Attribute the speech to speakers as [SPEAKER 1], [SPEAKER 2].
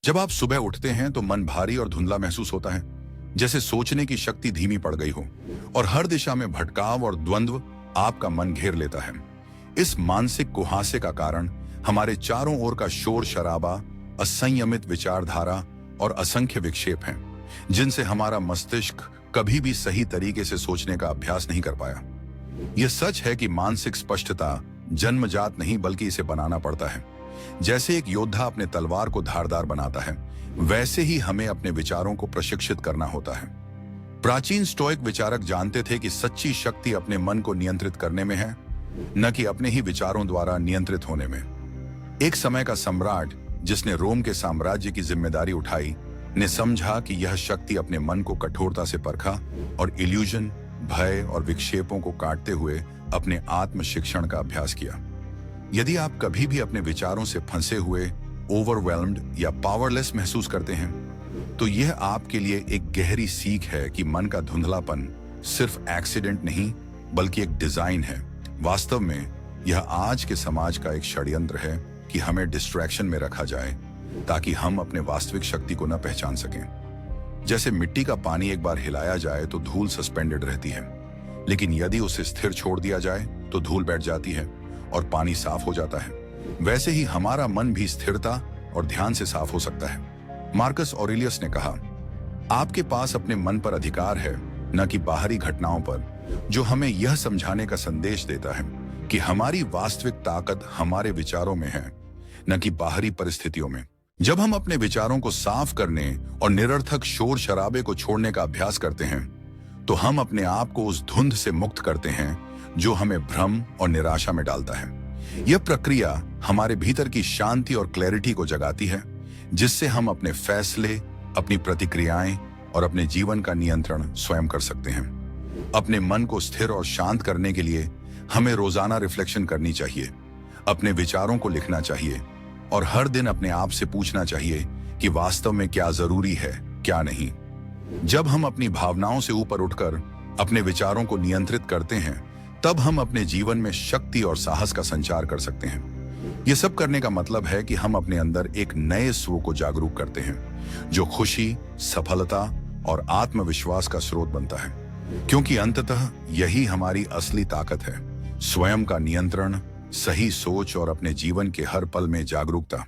[SPEAKER 1] जब आप सुबह उठते हैं तो मन भारी और धुंधला महसूस होता है, जैसे सोचने की शक्ति धीमी पड़ गई हो और हर दिशा में भटकाव और द्वंद्व आपका मन घेर लेता है। इस मानसिक कुहासे का कारण हमारे चारों ओर का शोर शराबा, असंयमित विचारधारा और असंख्य विक्षेप हैं, जिनसे हमारा मस्तिष्क कभी भी सही तरीके से सोचने का अभ्यास नहीं कर पाया। यह सच है कि मानसिक स्पष्टता जन्मजात नहीं बल्कि इसे बनाना पड़ता है। जैसे एक योद्धा अपने तलवार को धारदार बनाता है, वैसे ही हमें अपने विचारों को प्रशिक्षित करना होता है। प्राचीन स्टोइक विचारक जानते थे कि सच्ची शक्ति अपने मन को नियंत्रित करने में है, न कि अपने ही विचारों द्वारा नियंत्रित होने में। एक समय का सम्राट जिसने रोम के साम्राज्य की जिम्मेदारी उठाई ने समझा कि यह शक्ति अपने मन को कठोरता से परखा और इल्यूजन, भय और विक्षेपों को काटते हुए अपने आत्म शिक्षण का अभ्यास किया। यदि आप कभी भी अपने विचारों से फंसे हुए, ओवरवेल्म्ड या पावरलेस महसूस करते हैं, तो यह आपके लिए एक गहरी सीख है कि मन का धुंधलापन सिर्फ एक्सीडेंट नहीं बल्कि एक डिजाइन है। वास्तव में यह आज के समाज का एक षड्यंत्र है कि हमें डिस्ट्रैक्शन में रखा जाए ताकि हम अपने वास्तविक शक्ति को न पहचान सकें। जैसे मिट्टी का पानी एक बार हिलाया जाए तो धूल सस्पेंडेड रहती है, लेकिन यदि उसे स्थिर छोड़ दिया जाए तो धूल बैठ जाती है और पानी साफ हो जाता है। वैसे ही हमारा मन भी स्थिरता और ध्यान से साफ हो सकता है। मार्कस ऑरेलियस ने कहा, आपके पास अपने मन पर अधिकार है, न कि बाहरी घटनाओं पर, जो हमें यह समझाने का संदेश देता है कि हमारी वास्तविक ताकत हमारे विचारों में है, न कि बाहरी परिस्थितियों में। जब हम अपने विचारों को साफ करने और निरर्थक शोर शराबे को छोड़ने का अभ्यास करते हैं, तो हम अपने आप को उस धुंध से मुक्त करते हैं जो हमें भ्रम और निराशा में डालता है। यह प्रक्रिया हमारे भीतर की शांति और क्लैरिटी को जगाती है, जिससे हम अपने फैसले, अपनी प्रतिक्रियाएं और अपने जीवन का नियंत्रण स्वयं कर सकते हैं। अपने मन को स्थिर और शांत करने के लिए हमें रोजाना रिफ्लेक्शन करनी चाहिए, अपने विचारों को लिखना चाहिए और हर दिन अपने आप से पूछना चाहिए कि वास्तव में क्या जरूरी है, क्या नहीं। जब हम अपनी भावनाओं से ऊपर उठकर अपने विचारों को नियंत्रित करते हैं, तब हम अपने जीवन में शक्ति और साहस का संचार कर सकते हैं। यह सब करने का मतलब है कि हम अपने अंदर एक नए स्व को जागरूक करते हैं, जो खुशी, सफलता और आत्मविश्वास का स्रोत बनता है। क्योंकि अंततः यही हमारी असली ताकत है, स्वयं का नियंत्रण, सही सोच और अपने जीवन के हर पल में जागरूकता।